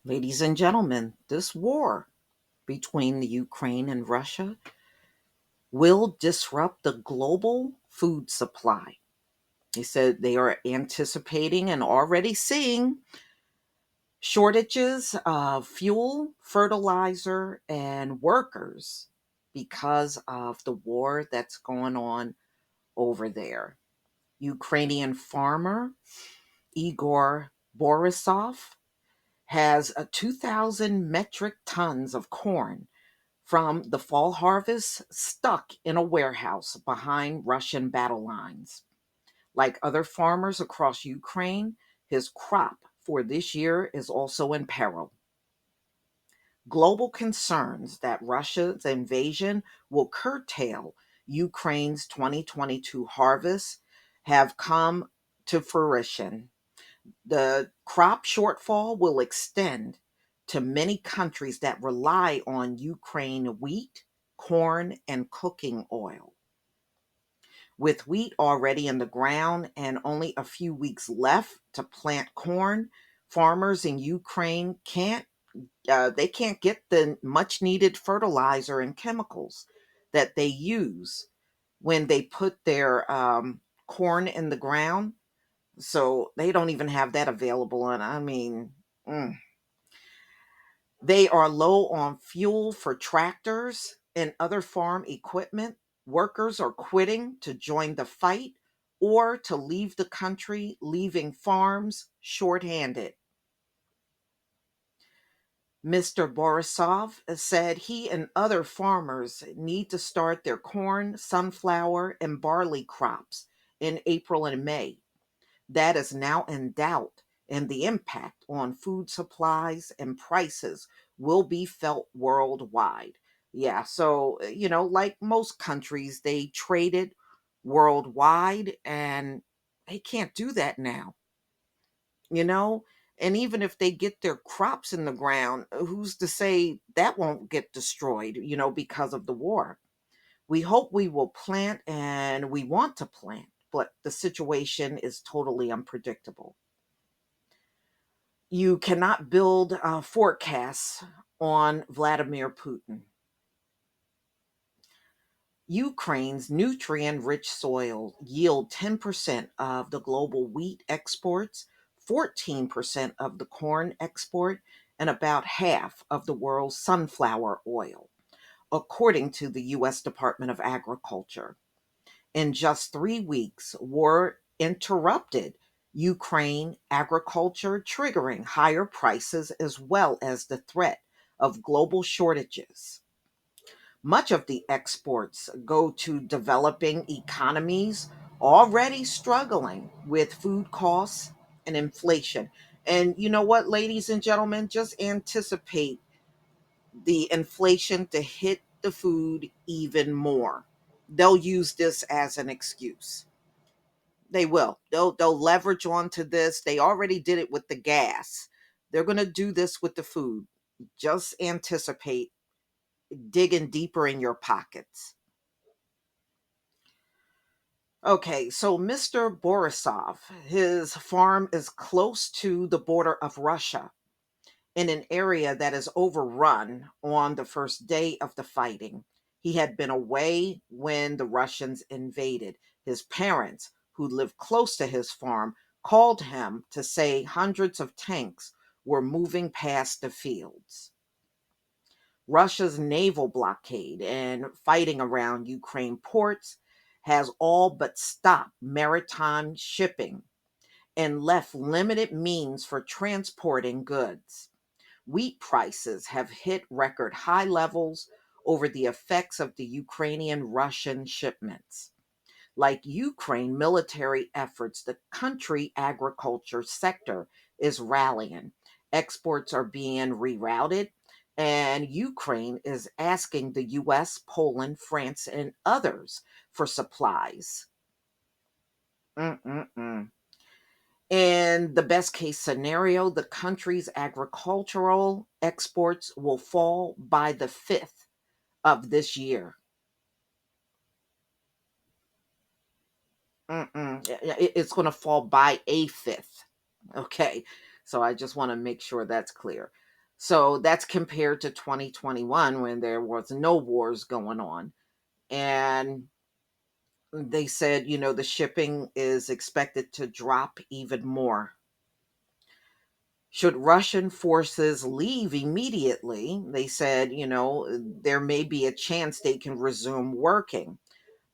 Ladies and gentlemen, this war between the Ukraine and Russia will disrupt the global food supply. They said they are anticipating and already seeing shortages of fuel, fertilizer, and workers because of the war that's going on over there. Ukrainian farmer Igor Borisov has a 2,000 metric tons of corn from the fall harvest stuck in a warehouse behind Russian battle lines. Like other farmers across Ukraine, his crop for this year is also in peril. Global concerns that Russia's invasion will curtail Ukraine's 2022 harvest have come to fruition. The crop shortfall will extend to many countries that rely on Ukraine wheat, corn, and cooking oil. With wheat already in the ground and only a few weeks left to plant corn, farmers in Ukraine can't get the much needed fertilizer and chemicals that they use when they put their corn in the ground, so they don't even have that available. And I mean, they are low on fuel for tractors and other farm equipment. Workers are quitting to join the fight or to leave the country, leaving farms shorthanded. Mr. Borisov said he and other farmers need to start their corn, sunflower, and barley crops in April and May. That is now in doubt, and the impact on food supplies and prices will be felt worldwide. Yeah, so, like most countries, they traded worldwide, and they can't do that now, you know? And even if they get their crops in the ground, who's to say that won't get destroyed, because of the war? We hope we will plant and we want to plant, but the situation is totally unpredictable. You cannot build forecasts on Vladimir Putin. Ukraine's nutrient rich soil yield 10% of the global wheat exports, 14% of the corn export, and about half of the world's sunflower oil, according to the US Department of Agriculture. In just 3 weeks, war interrupted Ukraine agriculture, triggering higher prices as well as the threat of global shortages. Much of the exports go to developing economies already struggling with food costs and inflation. And you know what, ladies and gentlemen, just anticipate the inflation to hit the food even more. They'll use this as an excuse. They will. They'll leverage onto this. They already did it with the gas. They're going to do this with the food. Just anticipate digging deeper in your pockets. Okay, so Mr. Borisov, his farm is close to the border of Russia in an area that is overrun on the first day of the fighting. He had been away when the Russians invaded. His parents, who lived close to his farm, called him to say hundreds of tanks were moving past the fields. Russia's naval blockade and fighting around Ukraine ports has all but stopped maritime shipping and left limited means for transporting goods. Wheat prices have hit record high levels over the effects of the Ukrainian Russian shipments. Like Ukraine military efforts, the country agriculture sector is rallying. Exports are being rerouted, and Ukraine is asking the US, Poland, France, and others for supplies. Mm-mm-mm. In the best case scenario, the country's agricultural exports will fall by the fifth of this year. It's going to fall by a fifth. Okay. So I just want to make sure that's clear. So that's compared to 2021 when there was no wars going on. And they said, the shipping is expected to drop even more. Should Russian forces leave immediately, they said, there may be a chance they can resume working.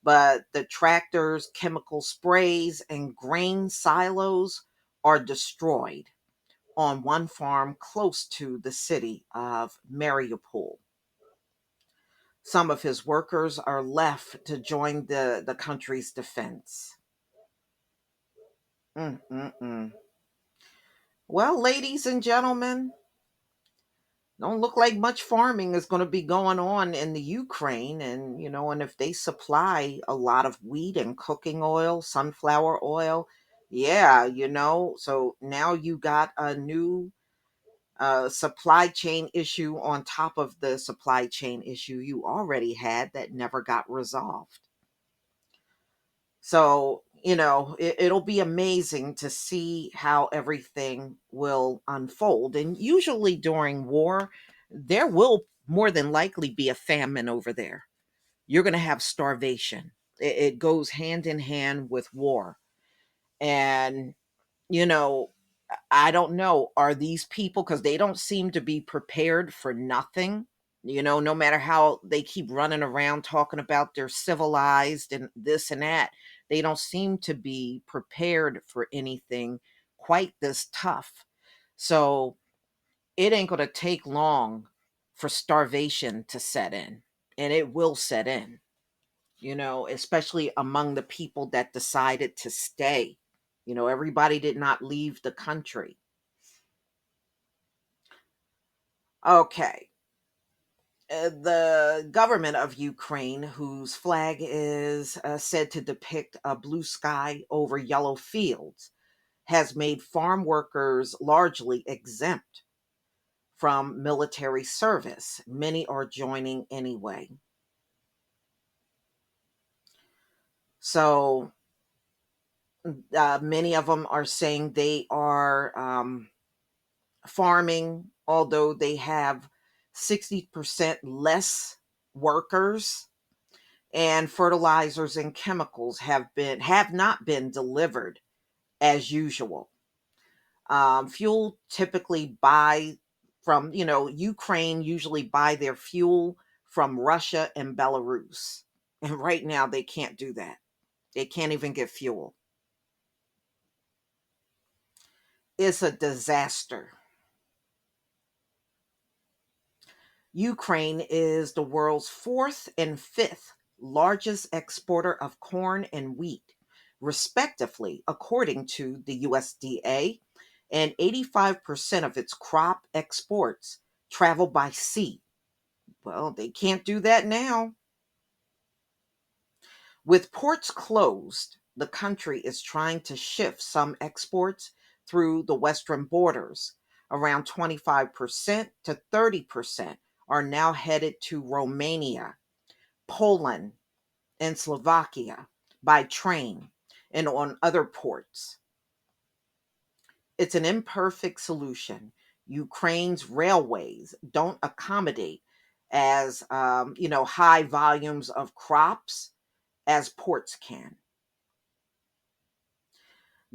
But the tractors, chemical sprays, and grain silos are destroyed on one farm close to the city of Mariupol. Some of his workers are left to join the country's defense. Mm-mm-mm. Well, ladies and gentlemen, don't look like much farming is going to be going on in the Ukraine. And if they supply a lot of wheat and cooking oil, sunflower oil, yeah, so now you got a new supply chain issue on top of the supply chain issue you already had that never got resolved. So, it'll be amazing to see how everything will unfold. And usually during war, there will more than likely be a famine over there. You're going to have starvation. It goes hand in hand with war. And, you know, I don't know. Are these people, because they don't seem to be prepared for nothing? No matter how they keep running around talking about they're civilized and this and that, they don't seem to be prepared for anything quite this tough. So it ain't going to take long for starvation to set in, and it will set in, especially among the people that decided to stay. Everybody did not leave the country. Okay. The government of Ukraine, whose flag is said to depict a blue sky over yellow fields, has made farm workers largely exempt from military service. Many are joining anyway. So many of them are saying they are farming, although they have 60% less workers, and fertilizers and chemicals have not been delivered as usual. Fuel typically buy from, Ukraine usually buy their fuel from Russia and Belarus. And right now they can't do that. They can't even get fuel. It's a disaster. Ukraine is the world's fourth and fifth largest exporter of corn and wheat, respectively, according to the USDA, and 85% of its crop exports travel by sea. Well, they can't do that now. With ports closed, the country is trying to shift some exports through the western borders. Around 25% to 30% are now headed to Romania, Poland, and Slovakia by train and on other ports. It's an imperfect solution. Ukraine's railways don't accommodate as high volumes of crops as ports can.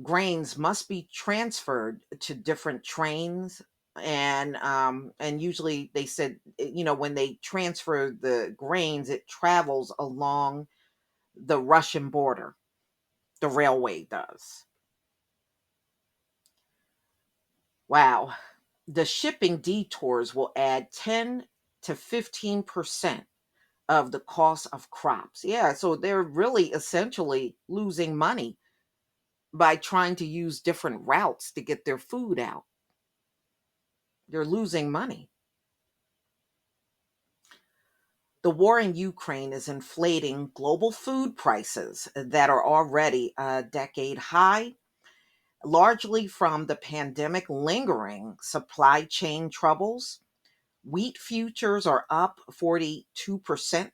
Grains must be transferred to different trains, and usually they said, when they transfer the grains, it travels along the Russian border. The railway does. Wow. The shipping detours will add 10 to 15% of the cost of crops. Yeah, so they're really essentially losing money by trying to use different routes to get their food out. They're losing money. The war in Ukraine is inflating global food prices that are already a decade high, largely from the pandemic lingering supply chain troubles. Wheat futures are up 42%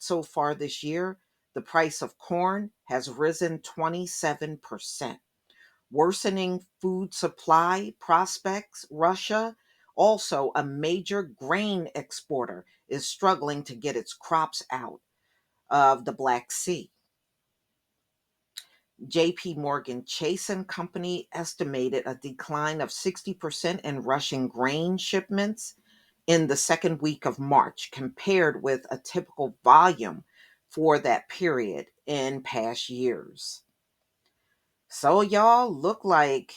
so far this year. The price of corn has risen 27%. Worsening food supply prospects, Russia Also, a major grain exporter is struggling to get its crops out of the Black Sea. JP Morgan Chase and Company estimated a decline of 60% in Russian grain shipments in the second week of March compared with a typical volume for that period in past years. So y'all, look like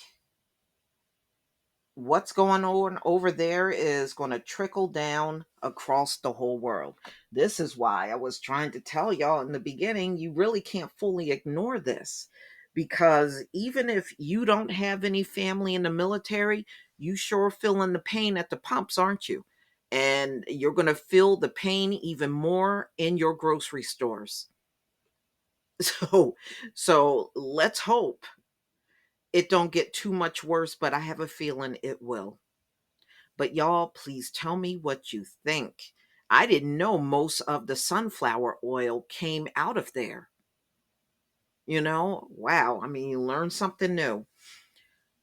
what's going on over there is going to trickle down across the whole world. This is why I was trying to tell y'all in the beginning, you really can't fully ignore this, because even if you don't have any family in the military, you sure feeling the pain at the pumps, aren't you? And you're going to feel the pain even more in your grocery stores. So let's hope it don't get too much worse, but I have a feeling it will. But y'all, please tell me what you think. I didn't know most of the sunflower oil came out of there. Wow. I mean, you learn something new.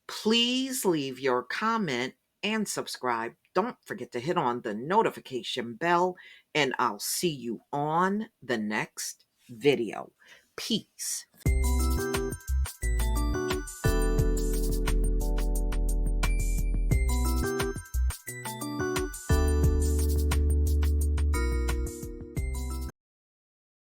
Please leave your comment and subscribe. Don't forget to hit on the notification bell, and I'll see you on the next video. Peace.